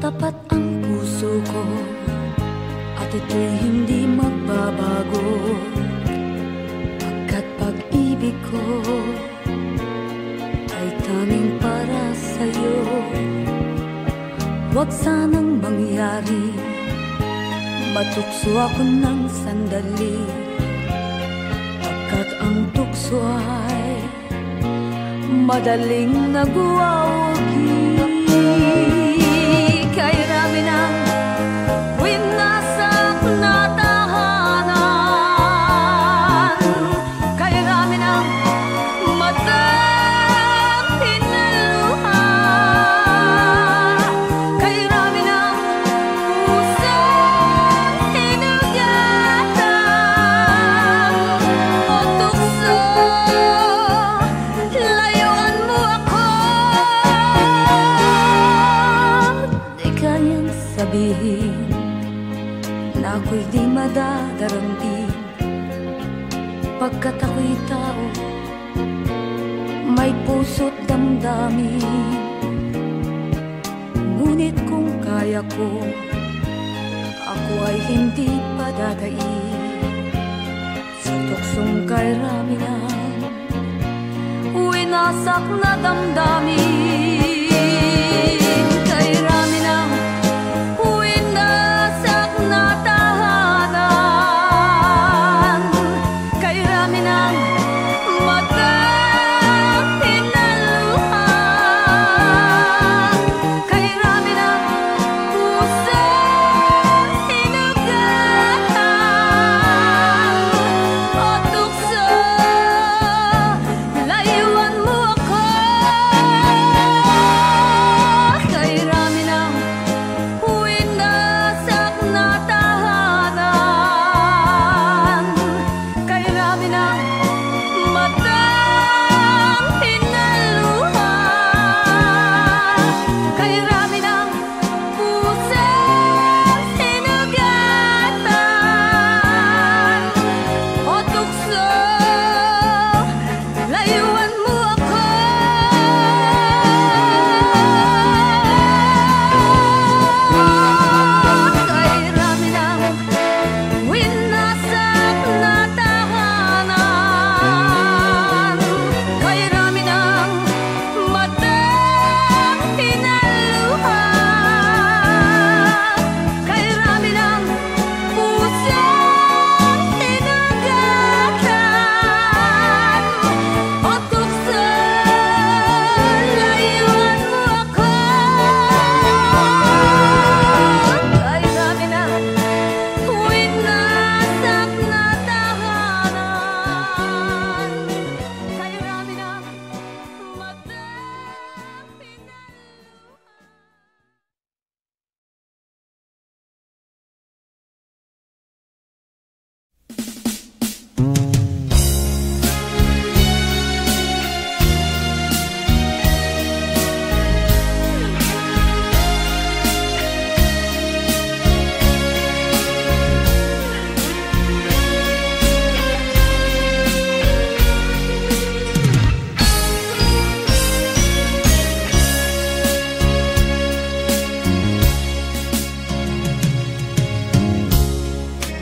Tapat ang puso ko at ito'y hindi magbabago, pagkat pag-ibig ko ay tanging para sa'yo. Huwag sanang mangyari matukso ako ng sandali, pagkat ang tukso ay madaling nagwawagi. Kay rami ng winasak na tahanan, kay rami ng matang pinaluha, kay rami ng pusong hinugatan o tukso, layuan mo ako. Di kayang sabihin na ako'y di madadaramdin, pagkat ako'y tao, may puso't damdamin. Ngunit kung kaya ko, ako ay hindi padadaig sa tuksong kay rami ng winasak na damdamin. Kay rami ng winasak na tahanan, kay rami ng matang pinaluha, kay rami ng pusong hinugatan o tukso, layuan mo ako. Kay rami ng winasak na tahanan, kay rami ng matang pinaluha, kay rami ng pusong hinugatan o tukso, layuan mo ako. Kay rami ng winasak na tahanan, kay rami ng matang pinaluha, kay rami ng pusong hinugatan o tukso, layuan mo ako. Kay rami ng winasak na tahanan, kay rami ng matang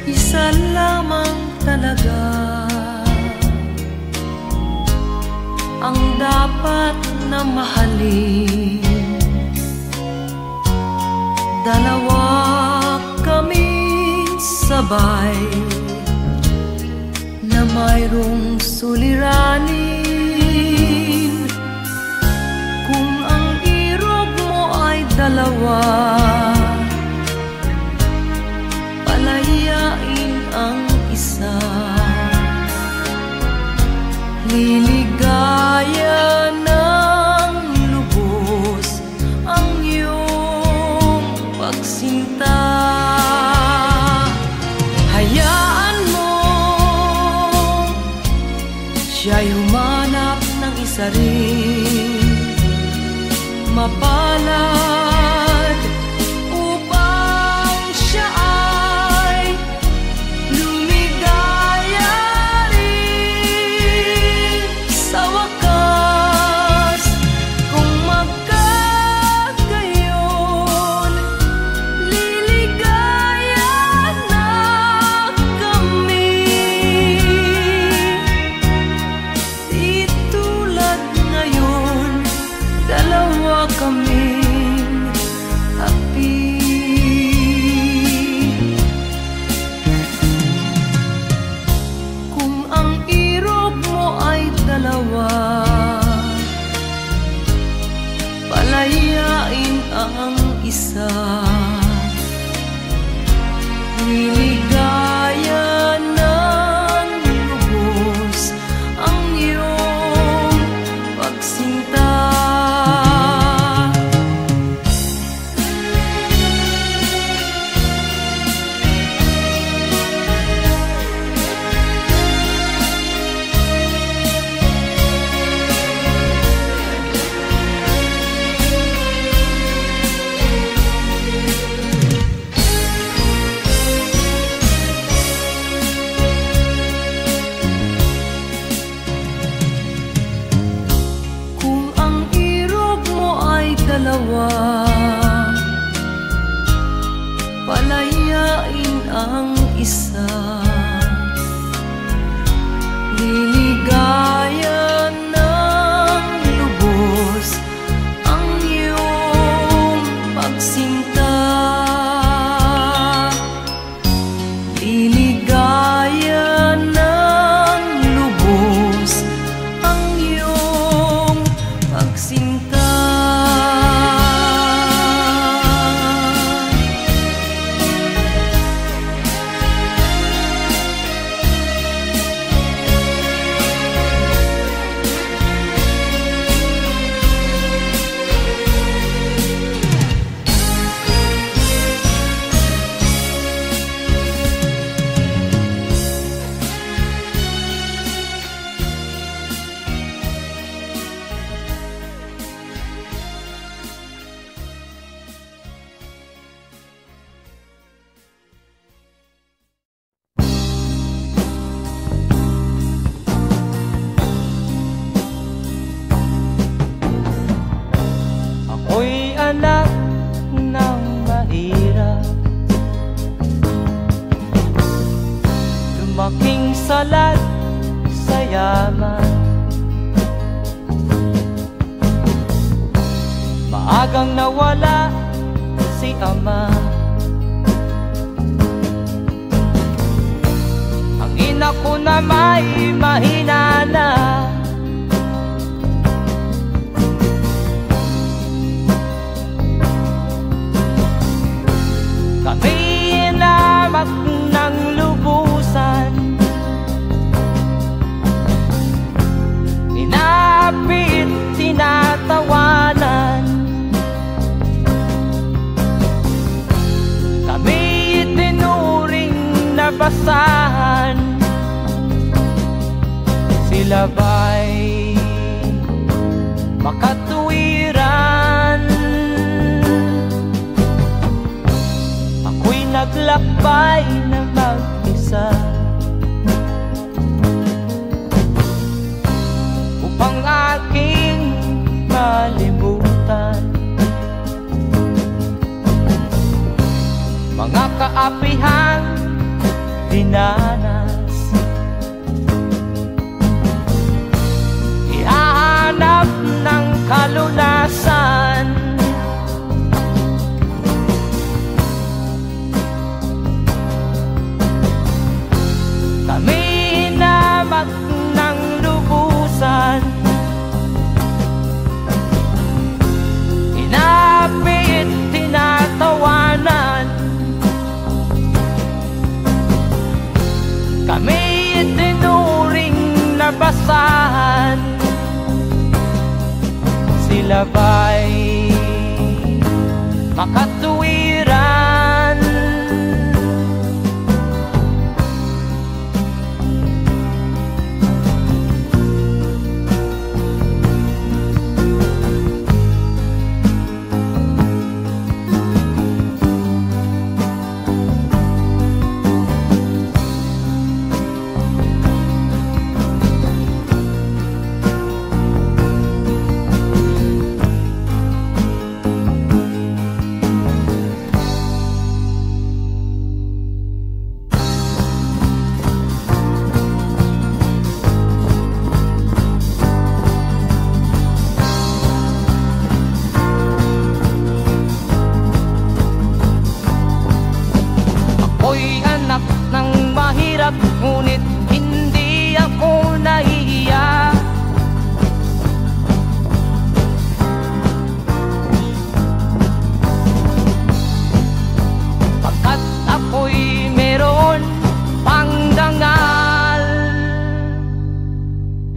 Isa lamang talaga ang dapat na mahalin. Dalawa kaming sabay na mayroong suliranin. Kung ang irog mo ay dalawa, palayain ang isa. Liligaya ng lubos ang iyong pagsinta. Hayaan mo siya'y humanap ng isa rin, mapalad, upang siya ay lumigaya rin sa wakas. Kung magkagayon, isa. Niligaya ng lubos ang iyong pagsinta. Dalawa, palayain ang isa. Liligaya ng lubos ang iyong pagsinta. Liligaya ng lubos ang iyong pagsinta. Ako'y anak ng mahirap, lumaking salat sa yaman. Maagang nawala si ama, ang ina ko na may mahina na. Kami inamak ng lubusan, inapit, tinatawanan. Kami itinuring na basahan, sila ba'y makatuwiran? Naglakbay na mag-isa upang aking malimutan mga kaapihang dinanas. Ihahanap ng kalunasan, kami inamak ng lubusan, inapit, tinatawanan. Kami itinuring na basahan, sila ba'y makatuwiran?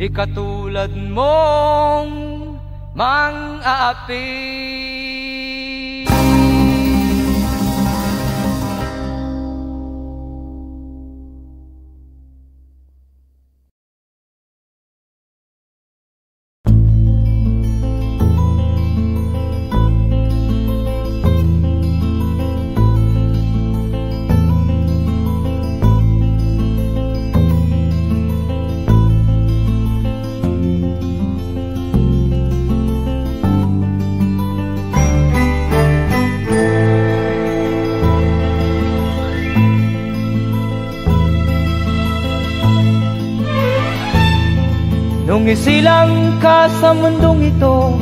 di katulad mong mang-aapi. Nung isilang ka sa mundong ito,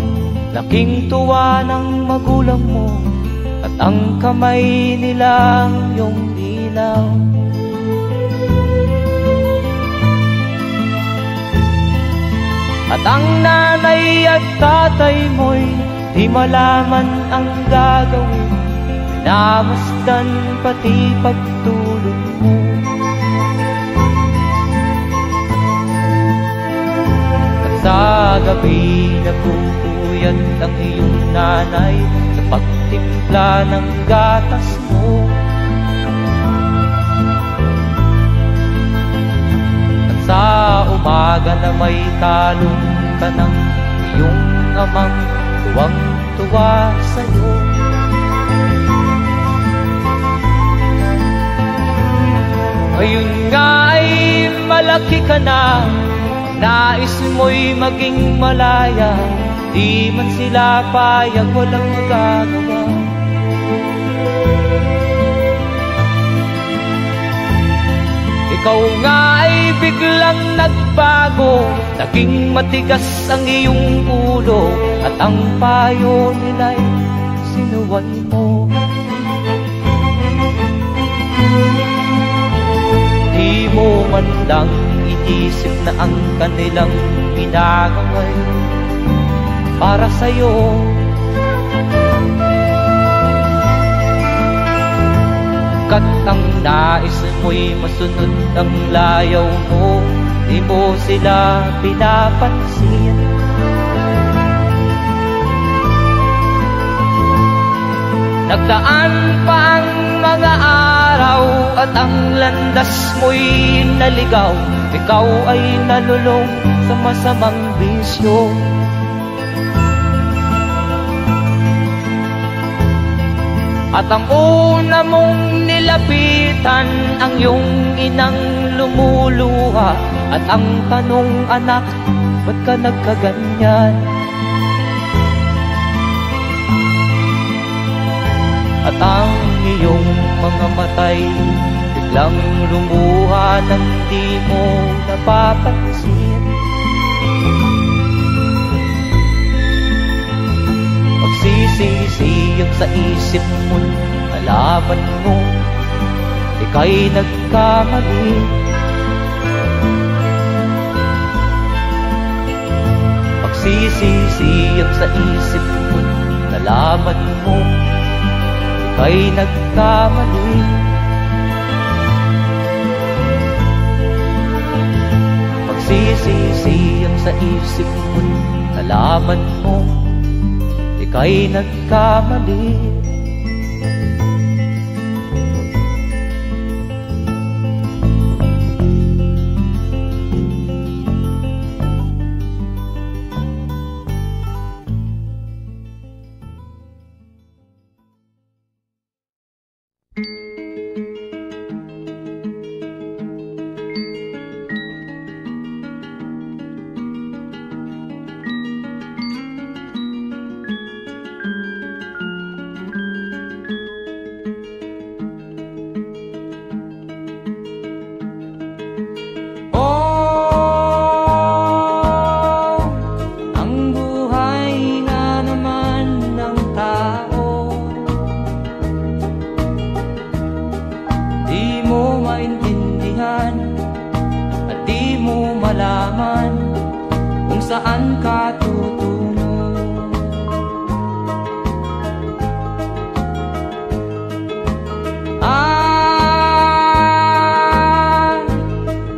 laking tuwa ng magulang mo, at ang kamay nila iyong ilaw. At ang nanay at tatay mo'y di malaman ang gagawin, namasdan pati pagtulog mo. Sa gabi nagpupuyat ang iyong nanay sa pagtimpla ng gatas mo. At sa umaga na may talong ka ng iyong amang tuwang-tuwa sa'yo. Ngayon nga ay malaki ka na, nais mo'y maging malaya, di man sila payag, walang magagawa. Ikaw nga ay biglang nagbago, naging matigas ang iyong ulo, at ang payo nila'y sinuway mo. Di mo man lang inisip na ang kanilang ginagawa'y para sa'yo. Kat ang nais mo'y masunod ang layaw mo, di mo sila pinapansin. Nagdaan pa ang mga araw at ang landas mo'y naligaw, ikaw ay nalulong sa masamang bisyo. At ang una mong nilapitan ang iyong inang lumuluha, at ang tanong, anak, ba't ka nagkaganyan? At ang iyong mga matay biglang lumuha nang di mo napapansin. Magsisisiyag sa isip mo, nalaman mo ika'y nagkamali. Magsisisiyag sa isip mo, nalaman mo ika'y nagkamali. Magsisisiyag sa isip mo, nalaman mo ika'y nagkamali. Saan ka tutungo?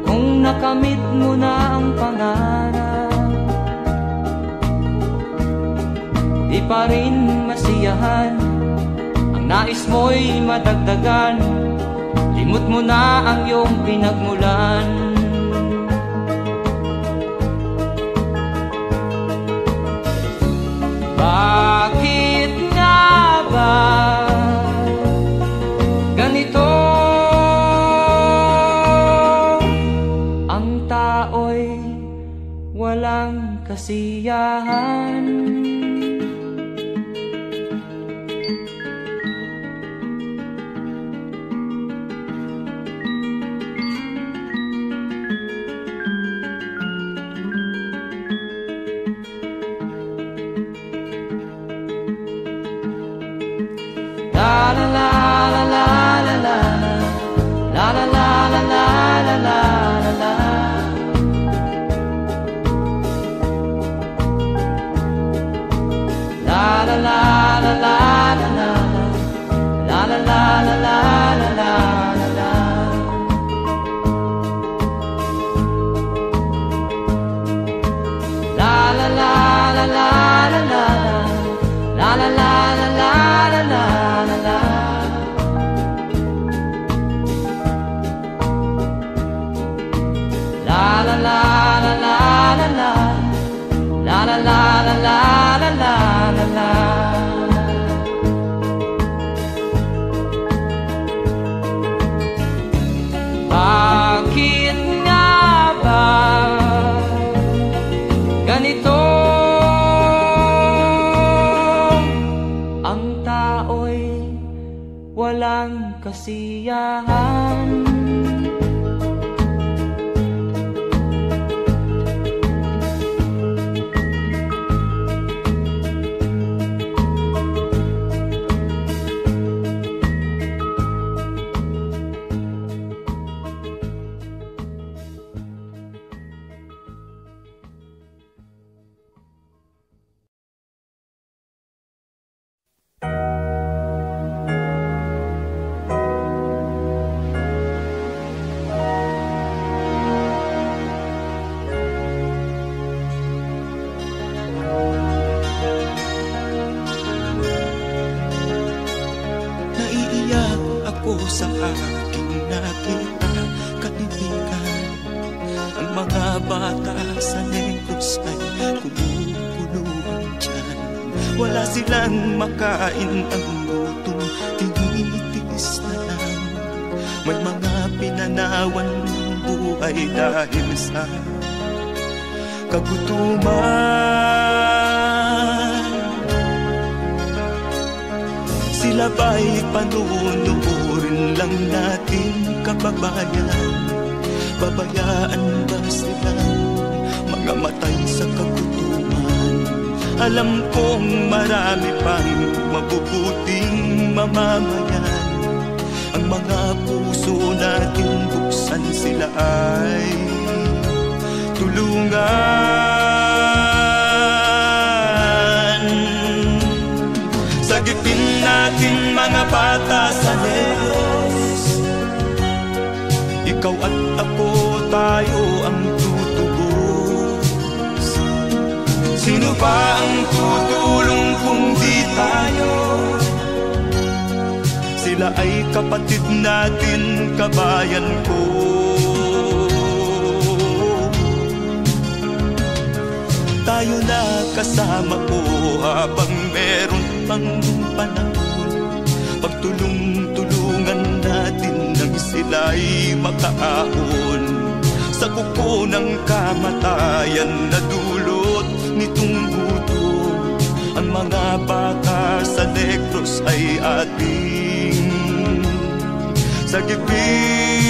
Kung nakamit mo na ang pangarap, pa rin masiyahan. Ang nais mo'y madagdagan, limot mo na ang iyong pinagmulan. Bakit nga ba ganito? Ang tao'y walang kasiyahan. Bakit nga ba ganito? Ang tao'y walang kasiyahan. Sa aking nakita, kaibigan, ang mga bata sa Negros ay kumukuluan dyan. Wala silang makain, ang gutom tinitiis na lang. May mga pinanawan ng buhay dahil sa kagutuman. Sila ba'y panunurin lang natin, kababayan? Babayaan ba silang mga matay sa kagutuman? Alam kong marami pang mabubuting mamamayan. Ang mga puso natin buksan, sila ay tulungan. Sagipin natin mga bata sa Negros, ikaw at ako, tayo ang tutubos. Sino ba ang tutulong kung di tayo? Sila ay kapatid natin, kabayan ko. Tayo na kasama ko habang meron pang panahon. Pagtulong-tulungan natin nang sila'y makaahon sa kuko ng kamatayan na dulot nitong gutom. Ang mga bata sa Negros ay ating sagipin.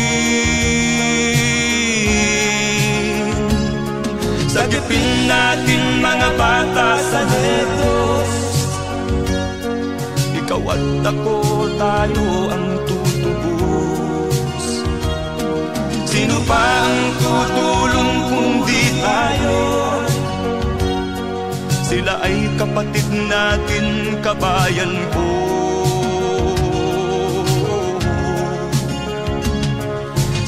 Sagipin natin mga bata sa Negros, ikaw at ako, tayo ang tutubos. Sino pa ang tutulong kung di tayo? Sila ay kapatid natin, kabayan ko.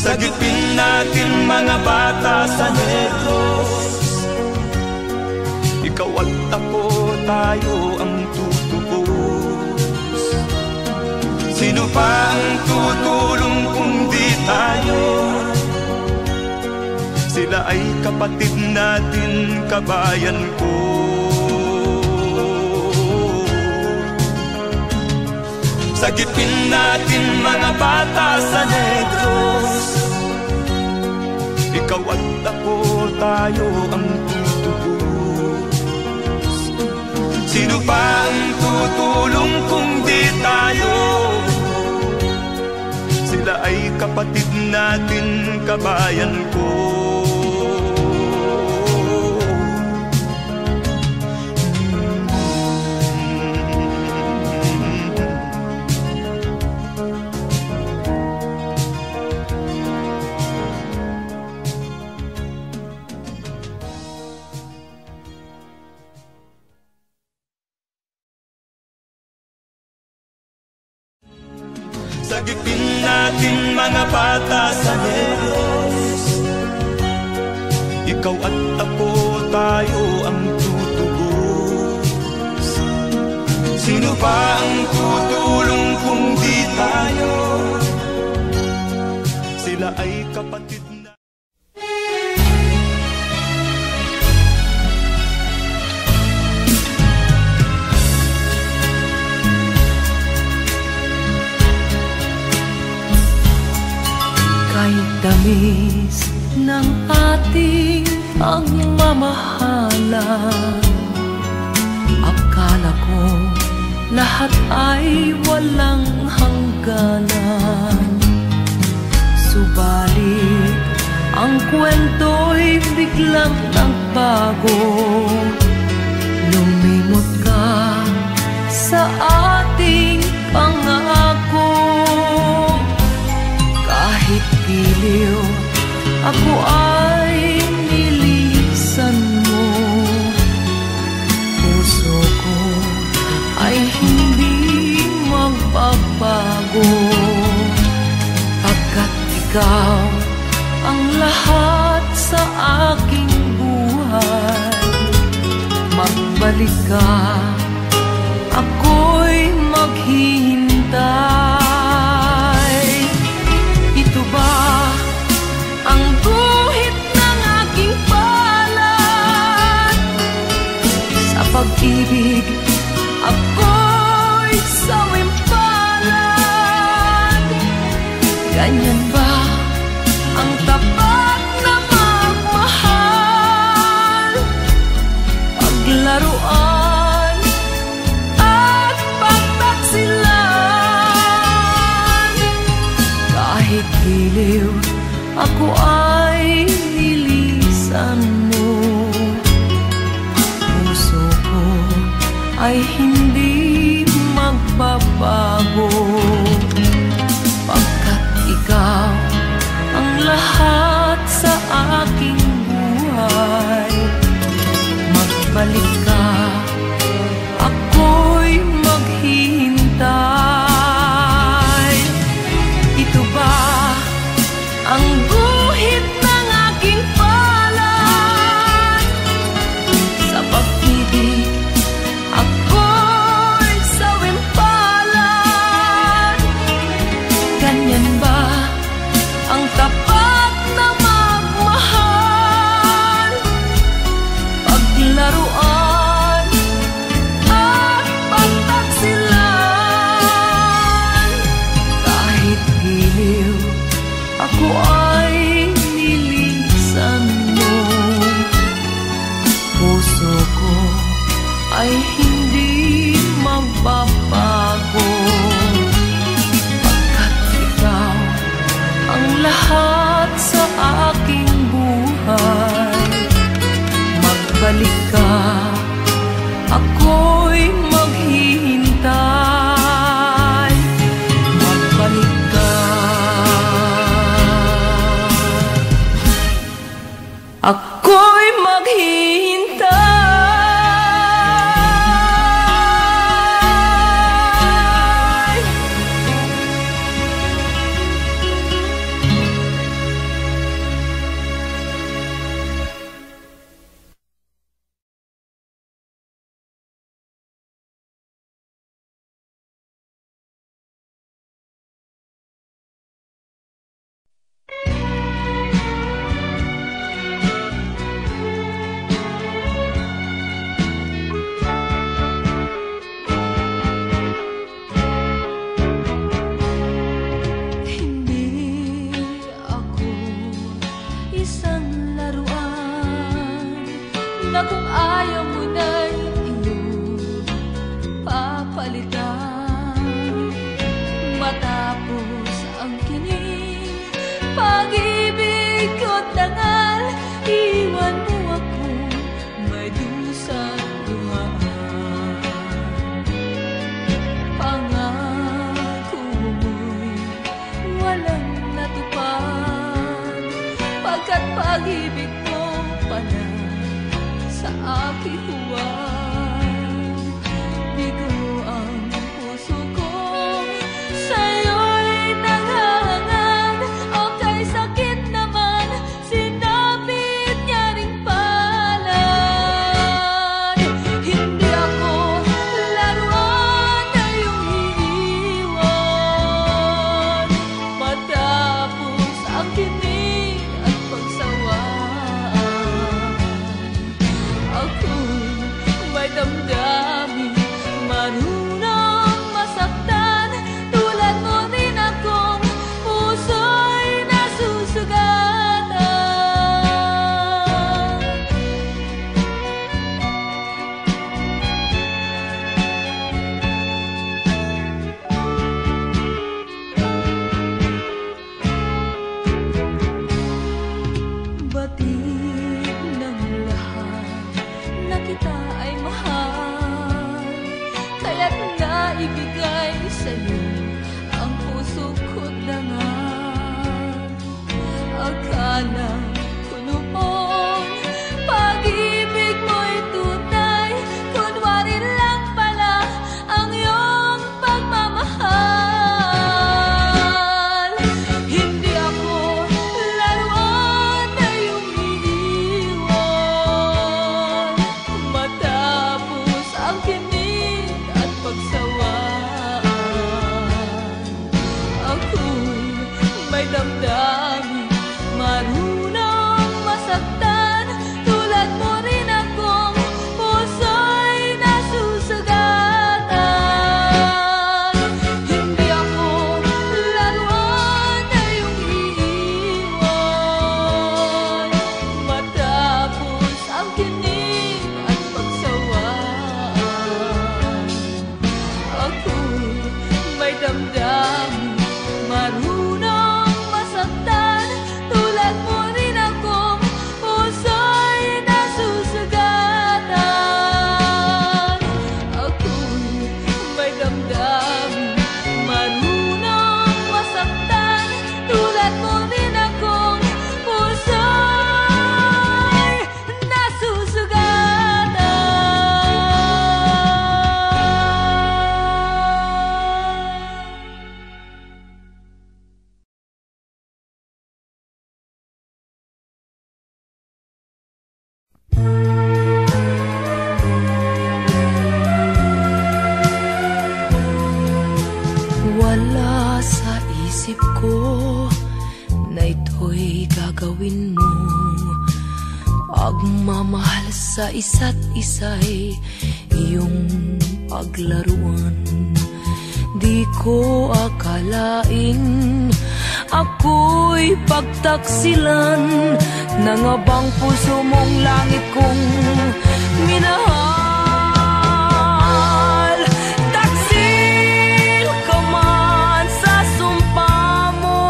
Sagipin natin mga bata sa Negros, ikaw at ako, tayo ang Sino pa ang tutulong kung di tayo? Sila ay kapatid natin, kabayan ko. Sagipin natin mga bata sa Negros. Ikaw at ako, tayo ang tutubos. Sino pa ang tutulong kung di tayo? Sila ay kapatid natin, kabayan ko. Sagipin natin mga bata sa Negros. Ikaw at ako, tayo ang tutubos. Sino pa ang tutulong kung di tayo? Sila ay kapatid na. Kahit tamis ng ating pagmamahalan, akala ko lahat ay walang hangganan. Subalit ang kwento'y biglang nagbago. Lumimot ka sa ating pangako. Kahit giliw, ako ay nilisan mo. Puso ko ay hindi magbabago, pagkat ikaw ang lahat sa aking buhay. Magbalik ka, ako'y maghihintay. Ito ba ang guhit ng aking palad? Sa pag-ibig, ako'y sawimpalad. Ganyan ba ang tapat na magmahal? Paglaruan at pagtaksilan. Kahit giliw, ako ay nilisan mo. Puso ko Wala sa isip ko na ito'y gagawin mo. Pagmamahal sa isa't isa'y iyong paglaruan. Di ko akalain ako'y pagtaksilan ng abang puso mong langit kong minahal. Taksil ka man sa sumpa mo,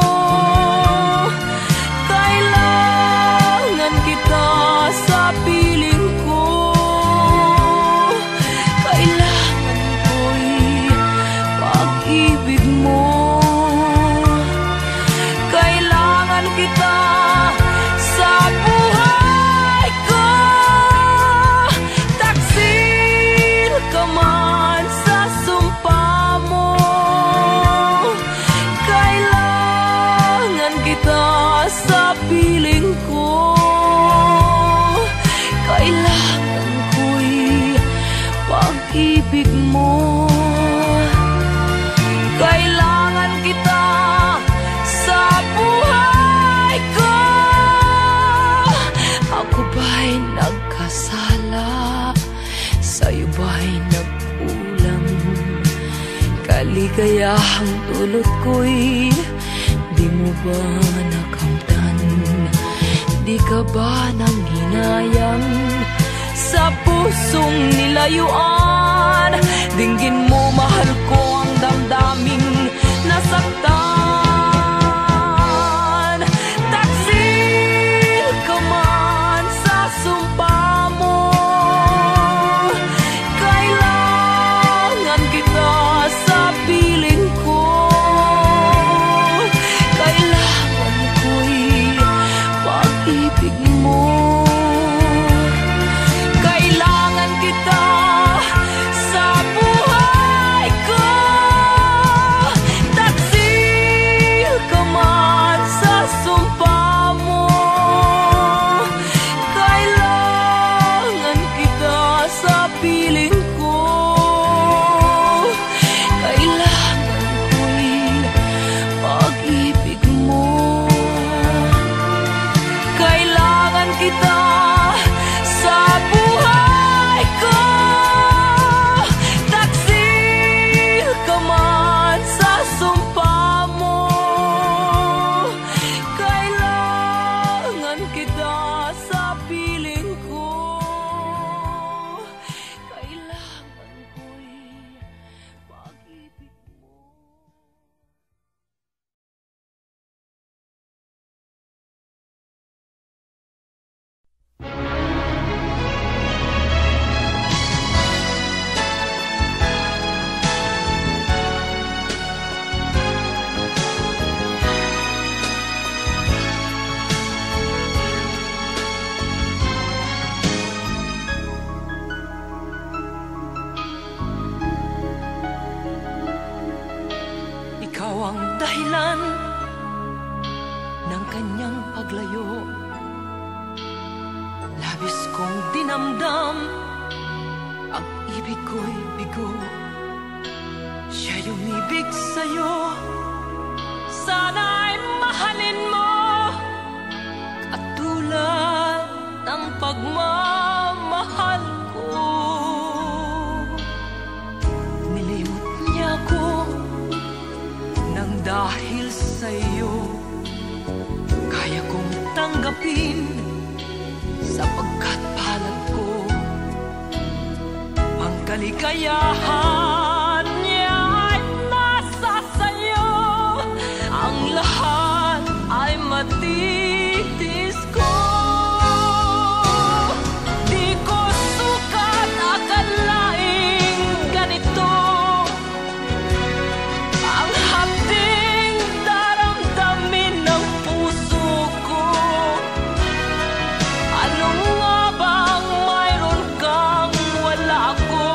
kailangan kita sa piling ko. Kailangan ko'y pag-ibig mo. Kailangan kita sa buhay ko. Taksil ka man sa sumpa mo, kailangan kita sa piling ko. Kailangan ko'y pag-ibig mo. Kailangan kita sa buhay ko. Ako ba'y nagkasala? Sa'yo ba'y nagkulang? Kaligayahang dulot ko'y di mo ba nakamtan? Di ka ba nanghinayang sa pusong nilayuan? Dinggin mo, mahal ko, ang damdaming nasaktan. Taksil ka man sa sumpa mo, kailangan kita sa piling ko. Kailangan ko'y pag-ibig mo. Kailangan kita sa buhay ko. Taksil ka man sa sumpa mo, kailangan kita sa piling ko. Kailangan ko'y pag-ibig mo. Kailangan kita sa buhay ko. Taksil ka man sa sumpa mo, kailangan kita sa piling ko. Kailangan ko'y pag-ibig mo. Ikaw ang dahilan ng kanyang paglayo. Labis kong dinamdam, ang ibig ko'y bigo. Siya'y umibig sa'yo, sana'y mahalin mo, katulad ng pagmamahal ko. Nilimot niya ko nang dahil sa'yo, kaya kong tanggapin sapagkat palad ko. Ang kaligayahan niya ay nasa sa'yo, ang lahat ay matitis ko. Di ko sukat akalaing ganito ang hapding daramdamin ng puso ko. Ano nga bang mayroon kang wala ako?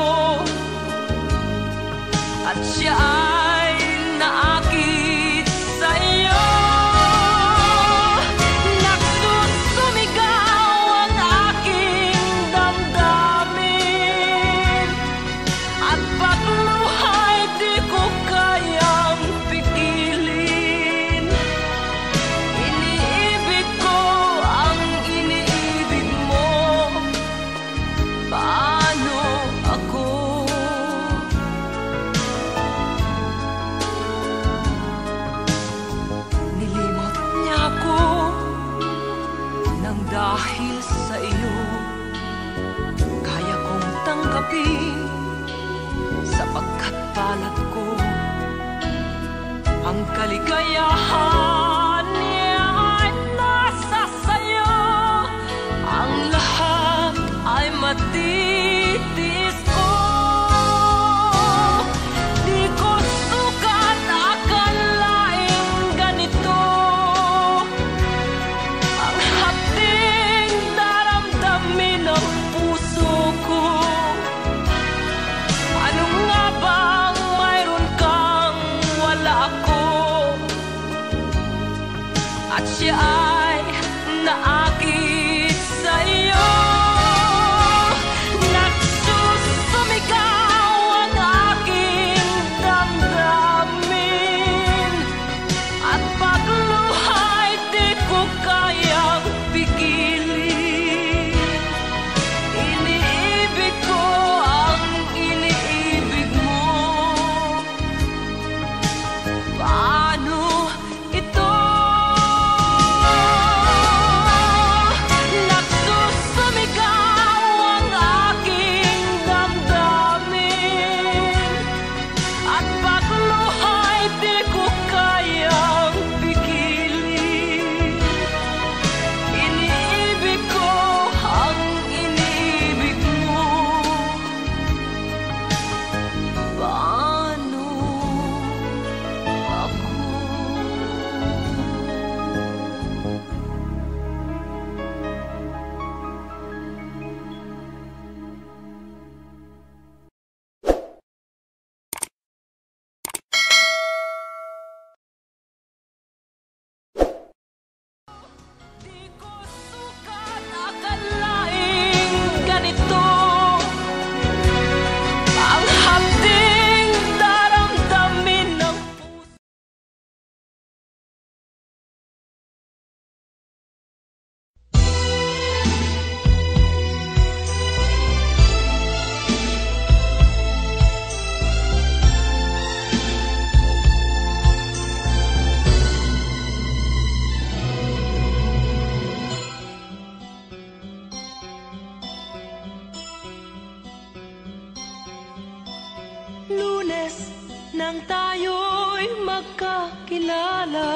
Ang kaligayahan niya ay nasa sayo. Ang lahat ay matitis ko. Di ko sukat akalaing ganito. Ang hapding daramdamin ng puso ko. Ano nga bang mayroon kang wala ako? At siya ay naakit sa'yo. Nagsusumigaw ang aking damdamin. At pagluhay di ko kayang pigilin. Iniibig ko ang iniibig mo. Paano ito? Nagsusumigaw ang aking damdamin. At pagluhay di ko kayang pigilin. Iniibig ko ang iniibig mo. Paano ako? Di ko sukat akalaing ganito. Ang hapding daramdamin ng puso. Lunes nang tayo'y magkakilala.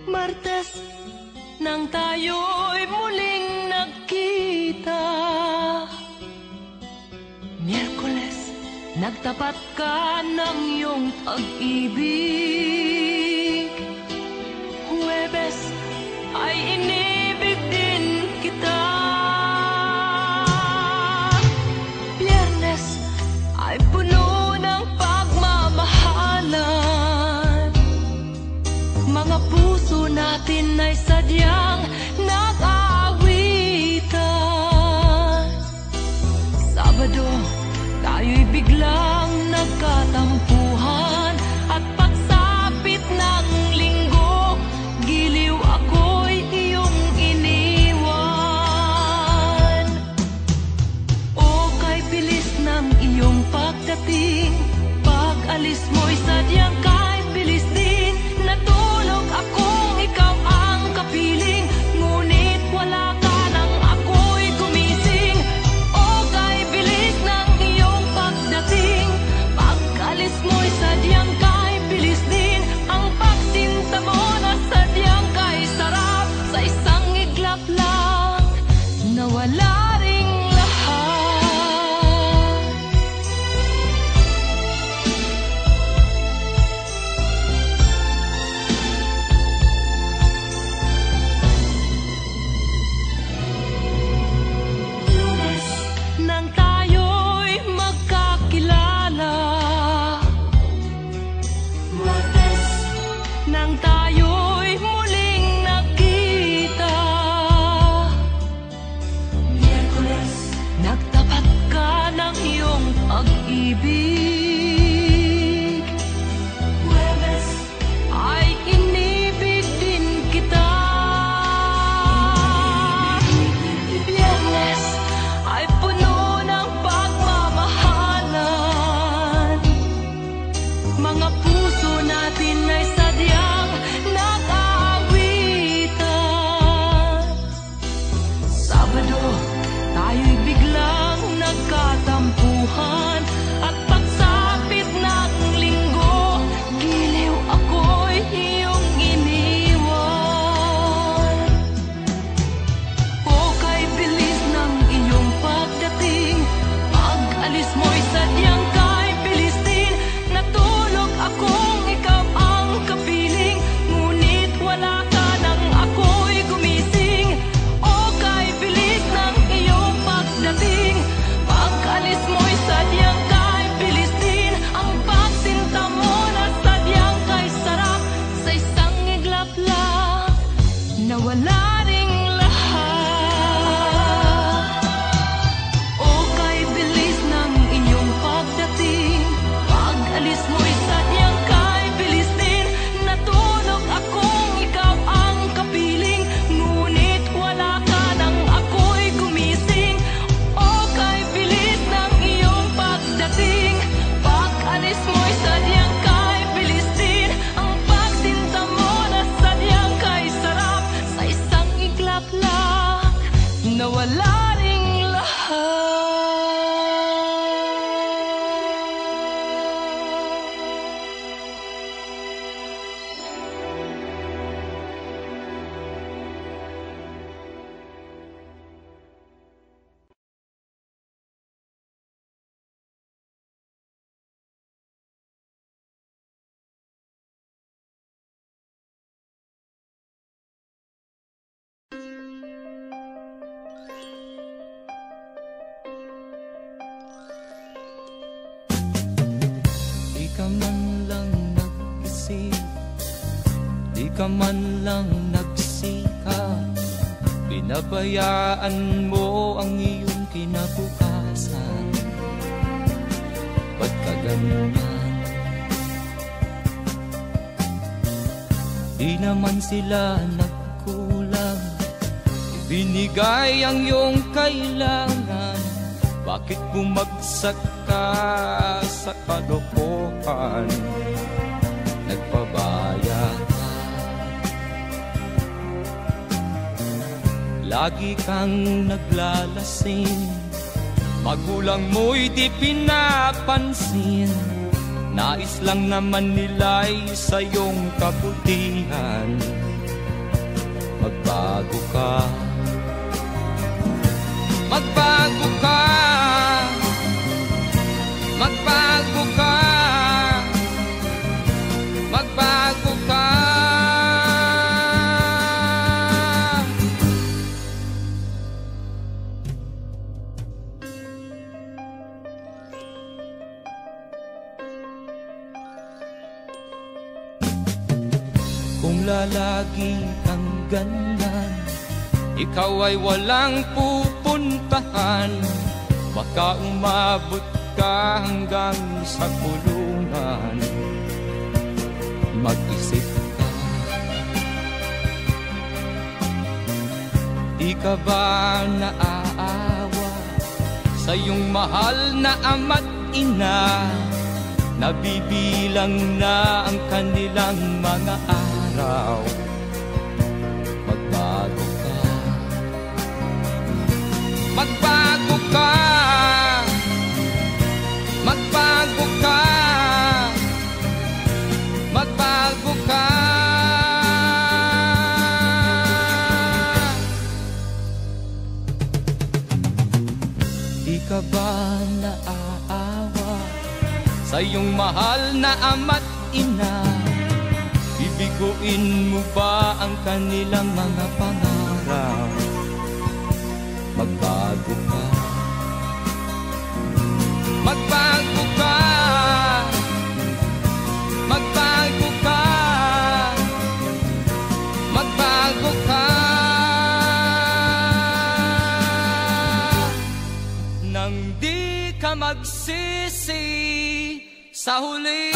Martes nang tayo'y muling nagkita. Miyerkules nagtapat ka ng iyong pag-ibig. Huwebes ay inibig din kita. Biyernes ay puno ng pagmamahalan. Mga puso natin ay sadyang nag-aawitan. Sabado, tayo'y biglang nagkatampuhan. At pagsapit ng linggo, giliw ako'y iyong iniwan. O kay bilis ng iyong pagdating, pag-alis mo'y sadyang kay bilis din. Natulog akong ikaw ang kapiling, ngunit wala ka nang ako'y gumising. O kay bilis ng iyong pagdating, pag-alis mo'y sadyang kay bilis din. Ang pagsinta mo na sadyang kay sarap, sa isang iglap lang nawala ring lahat. Lunes nang tayo'y magkakilala. Martes nang tayo'y muling nagkita. Miyerkules nagtapat ka ng iyong pag-ibig. Huwebes ay inibig din kita. Biyernes ay puno ng pagmamahalan. Mga puso natin ay sadyang nag-aawitan. Sabado, tayo'y biglang nagkatampuhan. At pagsapit ng linggo, Di ka man lang nagsikap, pinabayaan mo ang iyong kinabukasan. Ba't ka ganyan? Di naman sila nagkulang, ibinigay ang iyong kailangan. Bakit bumagsak ka sa kalokohan? Nagpabaya ka, lagi kang naglalasing, magulang mo'y di pinapansin. Nais lang naman nila'y sa iyong kabutihan. Magbago ka, magbago ka, magbago ka, magbago ka. Kung lalagi kang ganyan, ikaw ay walang pupuntahan. Baka umabot ka hanggang sa kulungan. Mag-isip ka, di ka ba naaawa sa iyong mahal na ama't ina? Nabibilang na ang kanilang mga araw. Magbago ka, magbago ka, magbago ka, magbago ka. Di ka ba naaawa sa iyong mahal na ama't ina? Bibiguin mo ba ang kanilang mga pangarap? Magbago ka, magbago ka, magbago ka, magbago ka. Nang di ka magsisi sa huli.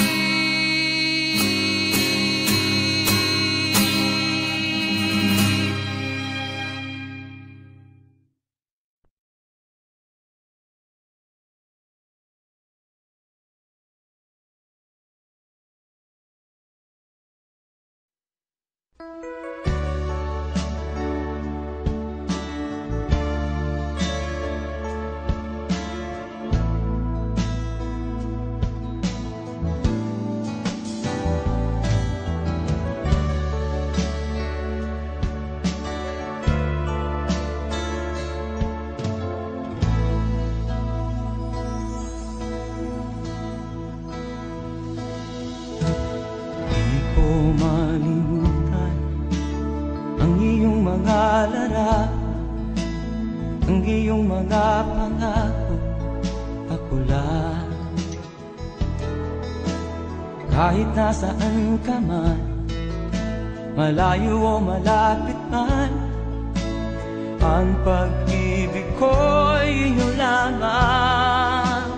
Ang iyong mga pangako, ako lang. Kahit nasaan ka man, malayo o malapit man, ang pag-ibig ko'y inyo lamang.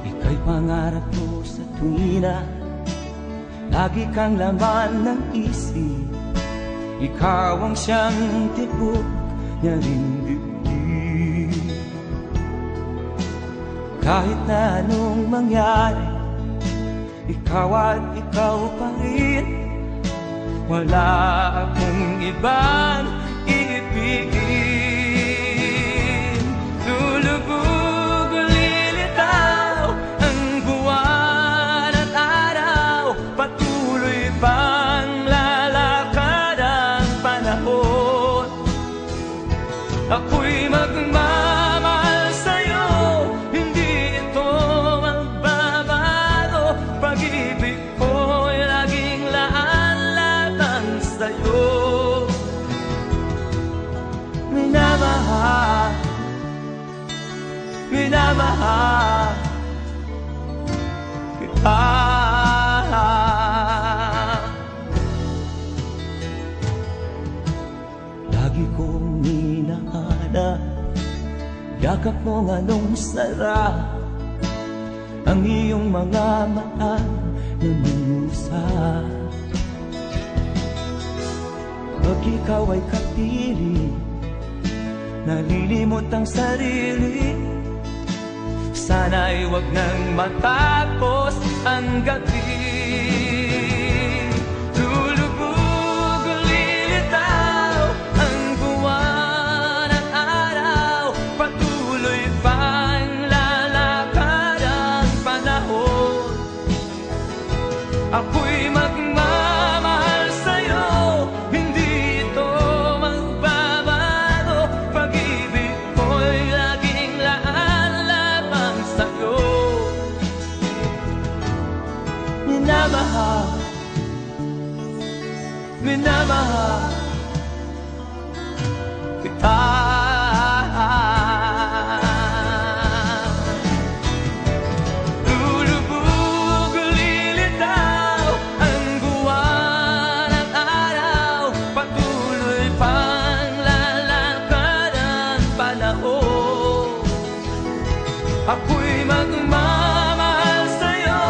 Ika'y pangarap ko sa tuwina, lagi kang laman ng isip. Ikaw ang siyang tibok niya ring dibdib. Kahit na anong mangyari, ikaw at ikaw pa rin. Wala akong ibang iibigin. Lulubog o lilitaw ang buwan at araw, patuloy pang lalakad ang panahon. Ako'y magmamahal sa'yo, hindi ito magbabago. Pag-ibig ko'y laging laan-laan sa'yo. Minamahal, minamahal kita. yakap mo anong sarap, ang iyong mga mata nangungusap. Pag ikaw ay kapiling, nalilimot ang sarili. Sana'y wag nang matapos ang gabi. Lulubog, lilitaw ang buwan at araw, patuloy pang lalakad ang panahon. Ako'y magmamahal sa'yo, hindi ito magbabago. Pag-ibig ko'y laging laan lamang sa'yo. Minamahal, minamahal kita. Lulubog, lilitaw ang buwan at araw, patuloy pang lalakad ang panahon. Ako'y magmamahal sa'yo,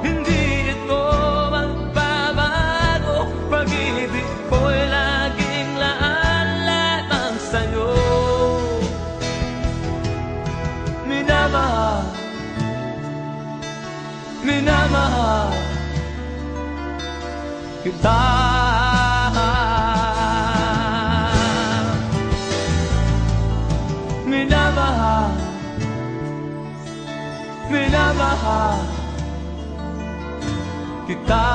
hindi ito magbabago. Pag-ibig ko'y laging laan lamang sa'yo. Minamahal, minamahal kita. Minamahal, minamahal kita.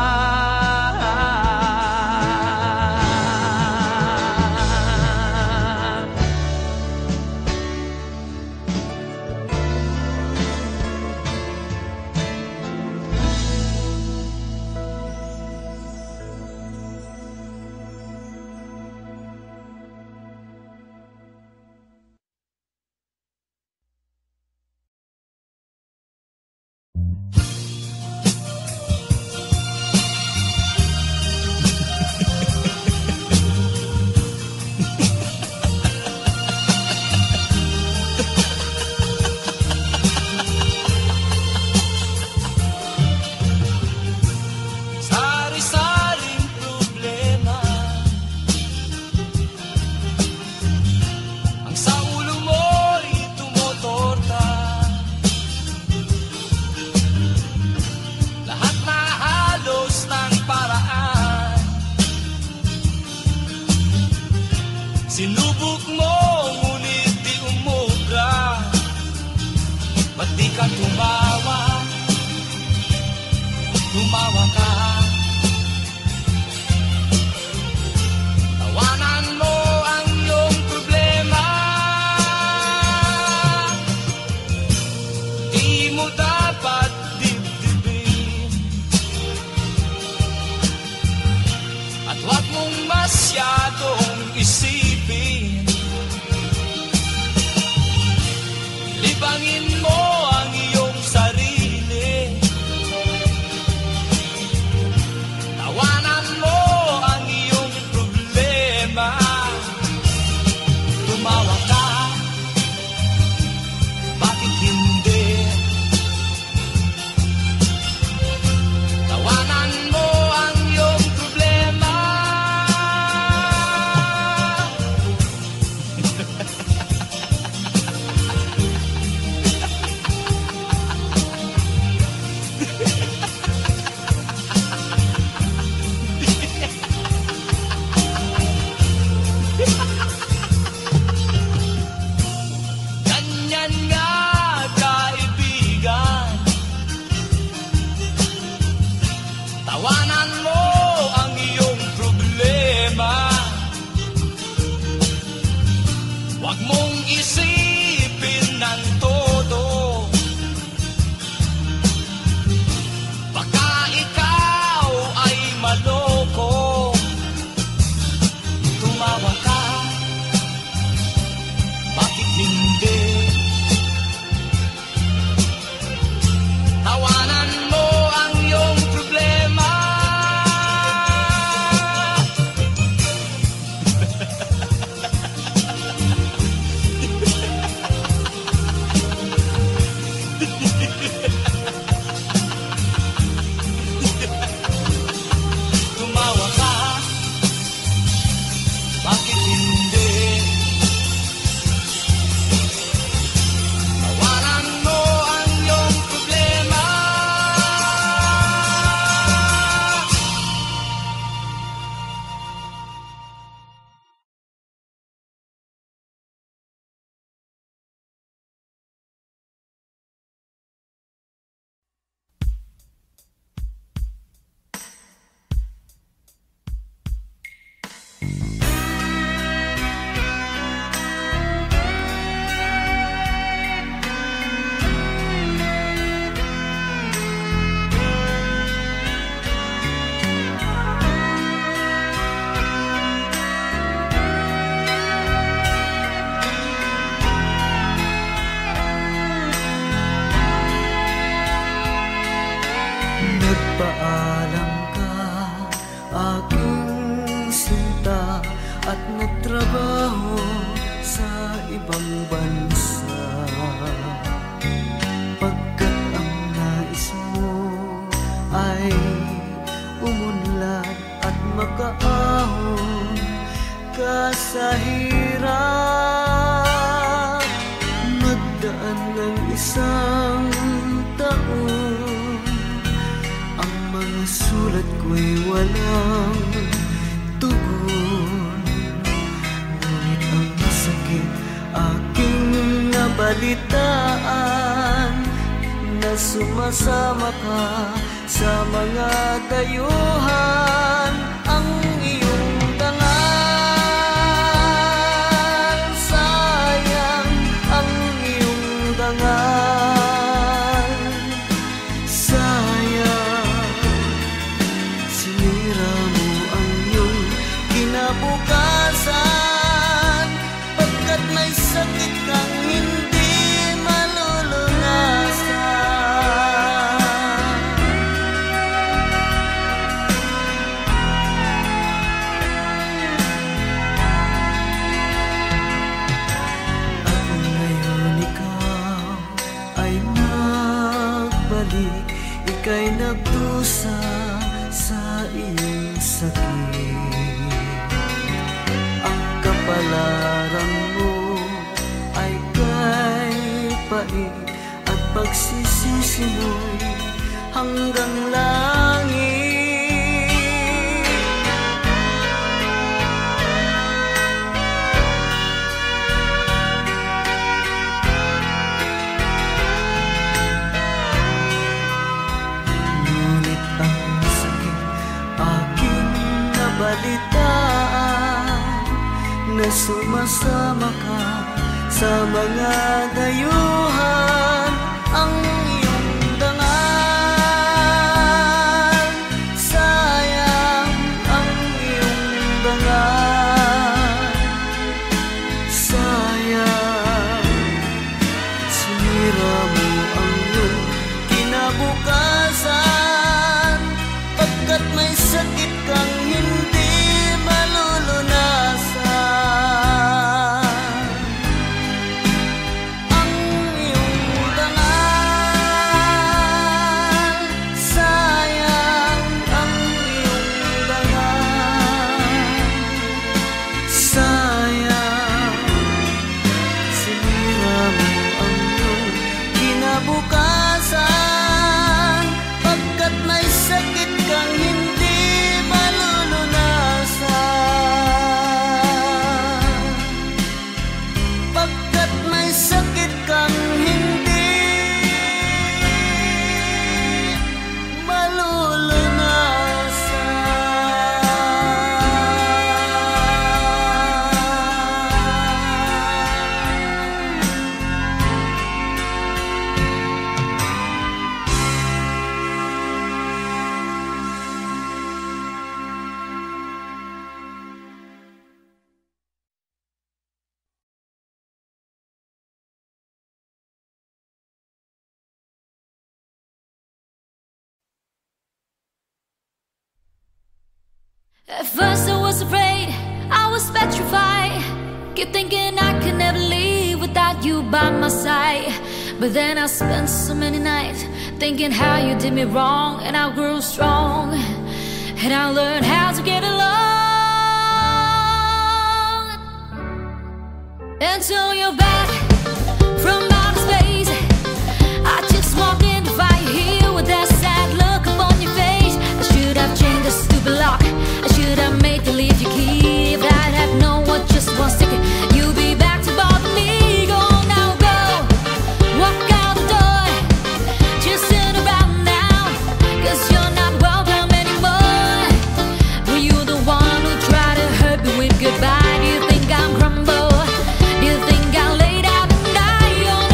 Sari-saring problema ang sa ulo mo'y tumotorta. Lahat na halos ng paraan sinubok mo, ngunit di umubra. Ba't di ka tumawa? Tumawa ka. Tawanan mo ang iyong problema. Di mo dapat dibdibin, at huwag mong masyadong isipin. Libangin mo ang iyong sarili. Nagpaalam ka, aking sinta, at nagtrabaho sa ibang bansa. Pagkat ang nais mo ay umunlad at makaahon ka sa hirap. Magdaan ng isang taon, ang mga sulat ko'y walang tugon. Ngunit ang sakit aking nabalitaan, na sumasama ka sa mga dayuhan. Ang iyong dangal, sayang ang iyong dangal. Sayang, sinira mo ang iyong kinabukasan, pagkat may sakit kang hindi malulunasan. At ngayon ikaw ay nagbalik, ika'y nagdusa sa iyong sakit. Ang kapalaran mo ay kay pait, at pagsisisi mo'y hanggang langit. Ngunit ang sakit aking nabalitaan, na sumasama ka sa mga dayuhan. Ang iyong dangal, sayang ang iyong dangal. Sayang, sinira mo ang iyong kinabukasan, pagkat may sakit kang hindi malulunasan. Ang iyong dangal, sayang ang iyong dangal. Sayang, sinira mo ang iyong kinabukasan, pagkat may sakit kang hindi malulunasan. Pagkat may sakit kang hindi At first I was afraid, I was petrified, kept thinking I could never leave without you by my side. But then I spent so many nights thinking how you did me wrong, and I grew strong, and I learned how to get along. Until you're back from outer space, I just walked in to find you here with that sad look upon your face. I should have changed the stupid lock, I should have made you leave your key. If I'd have known what just one second you'd be back to bother me. Go on now, go, walk out the door, just turn around now, 'cause you're not welcome anymore. Were you the one who tried to hurt me with goodbye? Do you think I'm crumble? Do you think I'll lay down and die? You're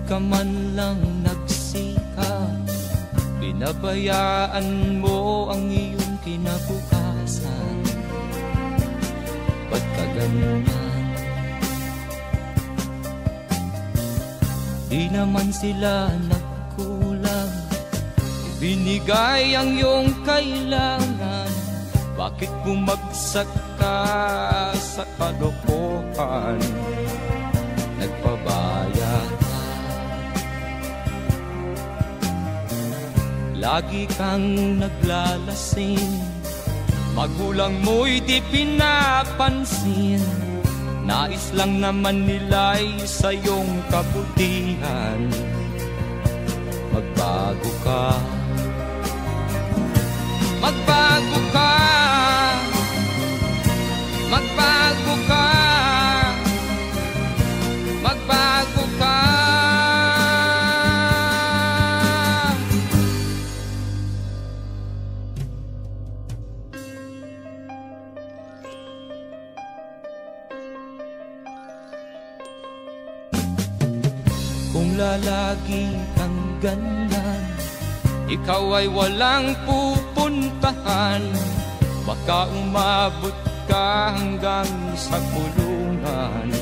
ka man lang nagsikap, pinabayaan mo ang iyong kinabukasan. Ba't ka ganyan? Di naman sila nagkulang, ibinigay ang iyong kailangan. Bakit bumagsak ka sa kalokohan? Nagpabaya ka, lagi kang naglalasing, magulang mo'y di pinapansin. Nais lang naman nila'y sa iyong kabutihan. Magbago ka, magbago ka, magbago ka, magbago ka. Kung lalagi kang ganyan, ikaw ay walang pupuntahan. Baka umabot ka hanggang sa kulungan.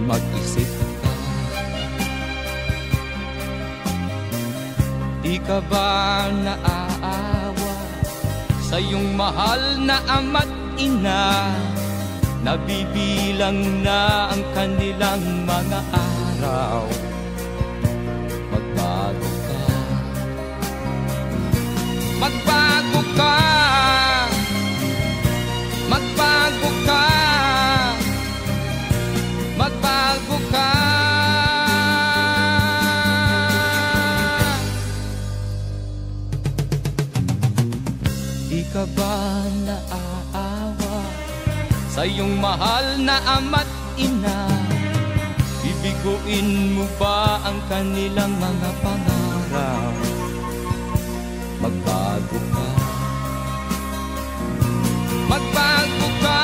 Mag-isip ka, di ka ba naaawa sa iyong mahal na ama't ina? Nabibilang na ang kanilang mga araw. Magbago ka, magbago ka, magbago ka, magbago ka. Di ka ba naaawa sa iyong mahal na ama't ina? Bibiguin mo ba ang kanilang mga pangarap? Magbago ka, magbago ka,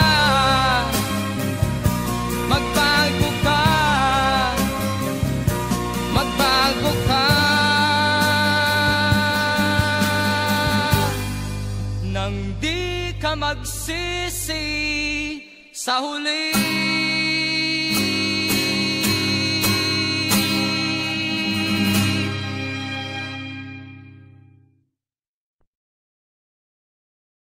magbago ka, magbago ka. Nang di ka magsisi sa huli.